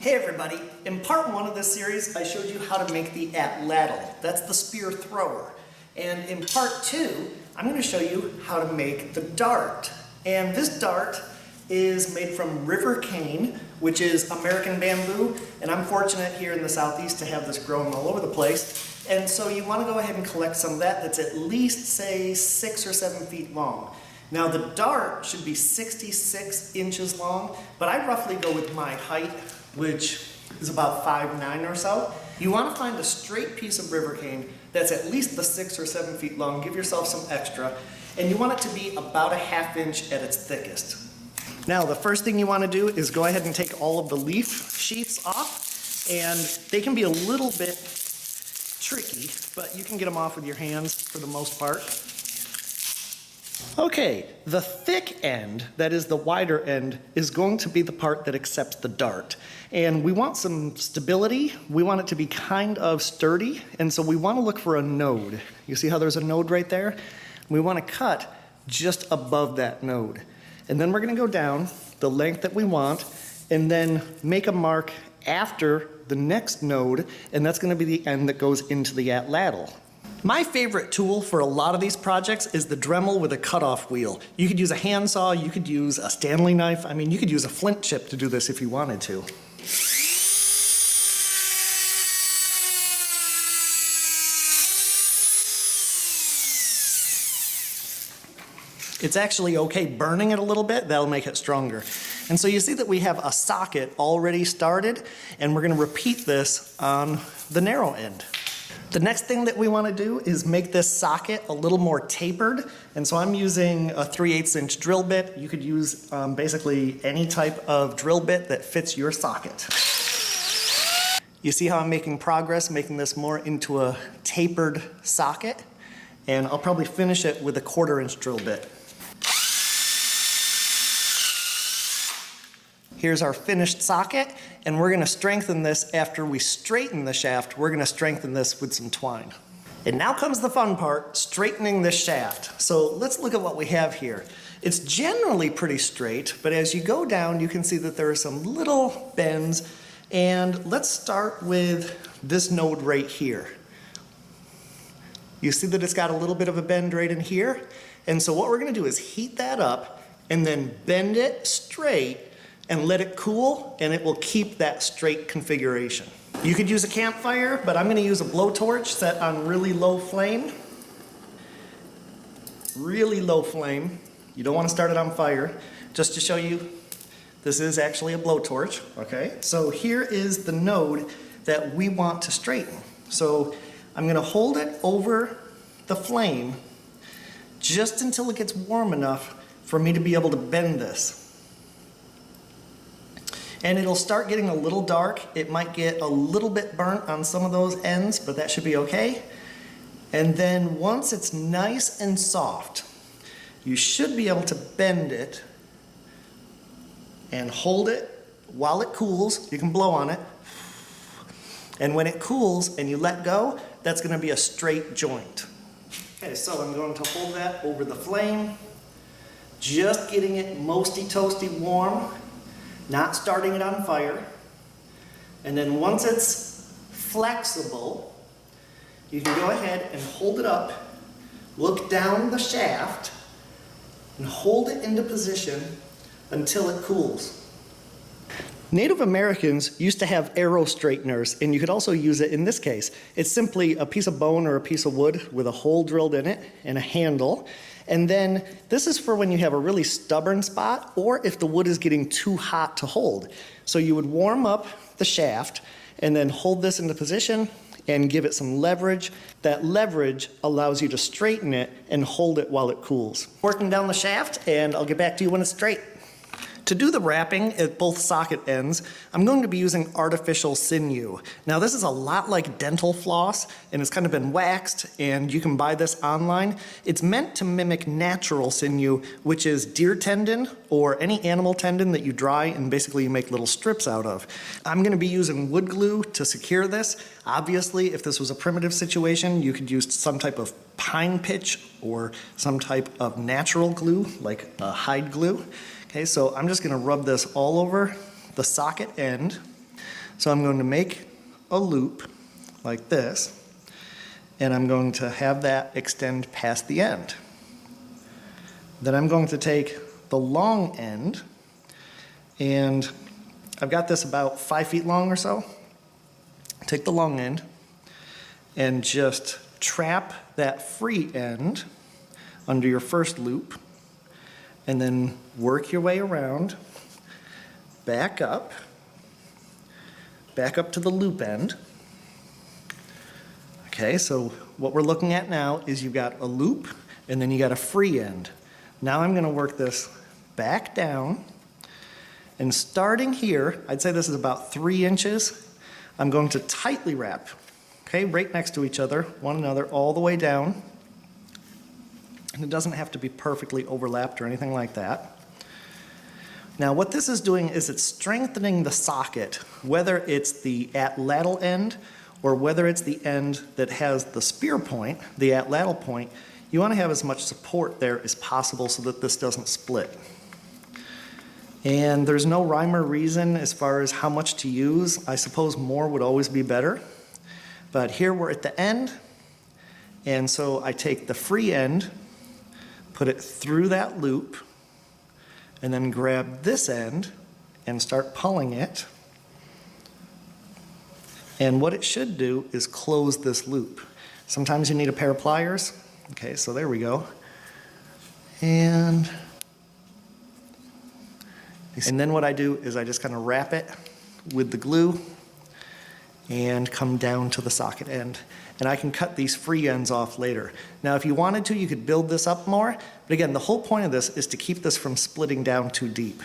Hey everybody, in part one of this series I showed you how to make the atlatl, that's the spear thrower. And in part two, I'm going to show you how to make the dart. And this dart is made from river cane, which is American bamboo, and I'm fortunate here in the southeast to have this growing all over the place. And so you want to go ahead and collect some of that that's at least, say, 6 or 7 feet long. Now the dart should be 66 inches long, but I roughly go with my height, which is about 5'9" or so. You want to find a straight piece of river cane that's at least the 6 or 7 feet long. Give yourself some extra. And you want it to be about a ½ inch at its thickest. Now the first thing you want to do is go ahead and take all of the leaf sheaths off, and they can be a little bit tricky, but you can get them off with your hands for the most part. Okay, the thick end, that is the wider end, is going to be the part that accepts the dart. And we want some stability, we want it to be kind of sturdy, and so we want to look for a node. You see how there's a node right there? We want to cut just above that node. And then we're going to go down the length that we want, and then make a mark after the next node, and that's going to be the end that goes into the atlatl. My favorite tool for a lot of these projects is the Dremel with a cutoff wheel. You could use a handsaw, you could use a Stanley knife, I mean you could use a flint chip to do this if you wanted to. It's actually okay burning it a little bit, that'll make it stronger. And so you see that we have a socket already started, and we're going to repeat this on the narrow end. The next thing that we want to do is make this socket a little more tapered, and so I'm using a 3/8 inch drill bit. You could use basically any type of drill bit that fits your socket. You see how I'm making progress, making this more into a tapered socket, and I'll probably finish it with a 1/4 inch drill bit. Here's our finished socket, and we're going to strengthen this after we straighten the shaft. We're going to strengthen this with some twine. And now comes the fun part, straightening the shaft. So let's look at what we have here. It's generally pretty straight, but as you go down, you can see that there are some little bends. And let's start with this node right here. You see that it's got a little bit of a bend right in here? And so what we're going to do is heat that up and then bend it straight and let it cool, and it will keep that straight configuration. You could use a campfire, but I'm going to use a blowtorch set on really low flame. Really low flame. You don't want to start it on fire. Just to show you, this is actually a blowtorch, okay? So here is the node that we want to straighten. So I'm going to hold it over the flame just until it gets warm enough for me to be able to bend this. And it'll start getting a little dark. It might get a little bit burnt on some of those ends, but that should be okay. And then once it's nice and soft, you should be able to bend it and hold it while it cools. You can blow on it. And when it cools and you let go, that's going to be a straight joint. Okay, so I'm going to hold that over the flame, just getting it mosty toasty warm. Not starting it on fire. And then once it's flexible, you can go ahead and hold it up, look down the shaft, and hold it into position until it cools. Native Americans used to have arrow straighteners, and you could also use it in this case. It's simply a piece of bone or a piece of wood with a hole drilled in it and a handle. And then this is for when you have a really stubborn spot or if the wood is getting too hot to hold. So you would warm up the shaft and then hold this into position and give it some leverage. That leverage allows you to straighten it and hold it while it cools. Working down the shaft, and I'll get back to you when it's straight. To do the wrapping at both socket ends, I'm going to be using artificial sinew. Now this is a lot like dental floss, and it's kind of been waxed, and you can buy this online. It's meant to mimic natural sinew, which is deer tendon or any animal tendon that you dry and basically you make little strips out of. I'm going to be using wood glue to secure this. Obviously, if this was a primitive situation, you could use some type of pine pitch or some type of natural glue, like a hide glue. Okay, so I'm just going to rub this all over the socket end. So I'm going to make a loop like this, and I'm going to have that extend past the end. Then I'm going to take the long end, and I've got this about 5 feet long or so. Take the long end and just trap that free end under your first loop, and then work your way around, back up to the loop end. Okay, so what we're looking at now is you've got a loop and then you got a free end. Now I'm gonna work this back down, and starting here, I'd say this is about 3 inches, I'm going to tightly wrap, okay, right next to each other, one another, all the way down. And it doesn't have to be perfectly overlapped or anything like that. Now what this is doing is it's strengthening the socket, whether it's the at-lattice end or whether it's the end that has the spear point, the at-lattice point. You want to have as much support there as possible so that this doesn't split. And there's no rhyme or reason as far as how much to use. I suppose more would always be better. But here we're at the end, and so I take the free end, put it through that loop, and then grab this end and start pulling it. And what it should do is close this loop. Sometimes you need a pair of pliers. Okay, so there we go. And then what I do is I just kind of wrap it with the glue and come down to the socket end. And I can cut these free ends off later. Now if you wanted to, you could build this up more, but again, the whole point of this is to keep this from splitting down too deep.